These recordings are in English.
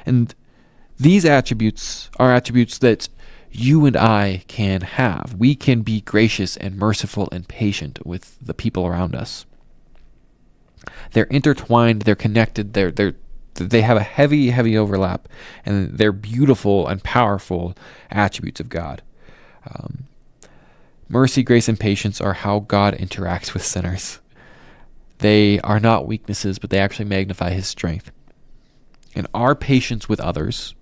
And these attributes are attributes that you and I can have. We can be gracious and merciful and patient with the people around us. They're intertwined, they're connected, they have a heavy overlap, and they're beautiful and powerful attributes of God. Mercy, grace, and patience are how God interacts with sinners. They are not weaknesses, but they actually magnify his strength. And our patience with others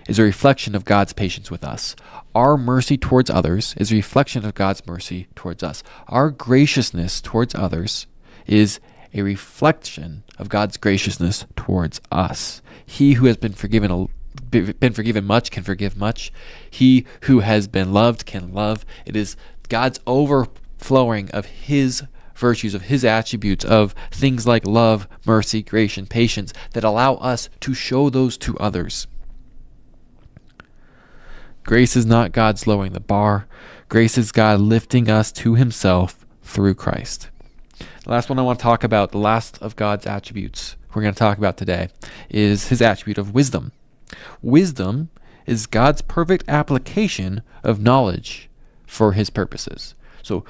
is a reflection of God's patience with us. Our mercy towards others is a reflection of God's mercy towards us. Our graciousness towards others is a reflection of God's graciousness towards us. He who has been forgiven much can forgive much. He who has been loved can love. It is God's overflowing of his virtues, of his attributes, of things like love, mercy, grace, and patience that allow us to show those to others. Grace is not God's lowering the bar. Grace is God lifting us to himself through Christ. The last one I want to talk about, the last of God's attributes we're going to talk about today, is his attribute of wisdom. Wisdom is God's perfect application of knowledge for his purposes. So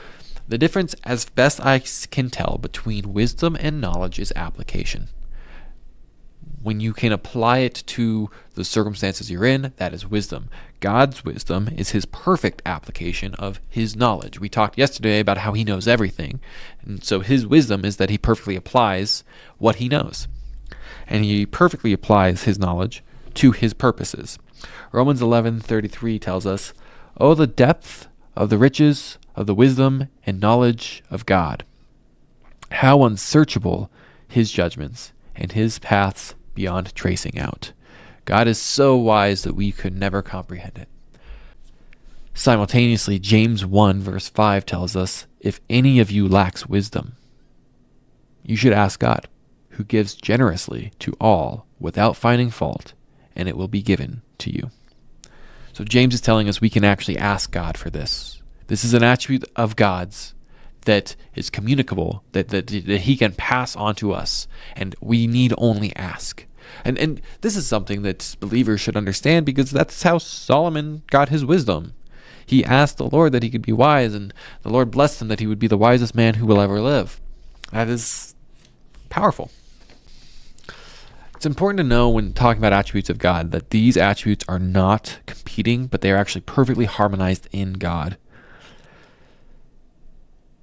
the difference, as best I can tell, between wisdom and knowledge is application. When you can apply it to the circumstances you're in, that is wisdom. God's wisdom is his perfect application of his knowledge. We talked yesterday about how he knows everything. And so his wisdom is that he perfectly applies what he knows. And he perfectly applies his knowledge to his purposes. Romans 11:33 tells us, "Oh, the depth of the riches of the wisdom and knowledge of God. How unsearchable his judgments and his paths beyond tracing out." God is so wise that we could never comprehend it. Simultaneously, James 1 verse 5 tells us, "If any of you lacks wisdom, you should ask God, who gives generously to all without finding fault, and it will be given to you." So James is telling us we can actually ask God for this. This is an attribute of God's that is communicable, that he can pass on to us, and we need only ask. And this is something that believers should understand, because that's how Solomon got his wisdom. He asked the Lord that he could be wise, and the Lord blessed him that he would be the wisest man who will ever live. That is powerful. It's important to know when talking about attributes of God that these attributes are not competing, but they are actually perfectly harmonized in God.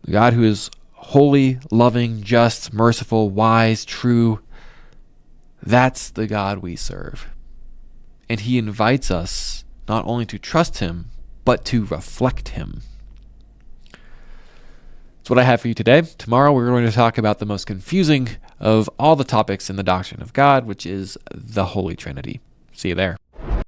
The God who is holy, loving, just, merciful, wise, true, that's the God we serve. And he invites us not only to trust him, but to reflect him. That's what I have for you today. Tomorrow we're going to talk about the most confusing of all the topics in the doctrine of God, which is the Holy Trinity. See you there.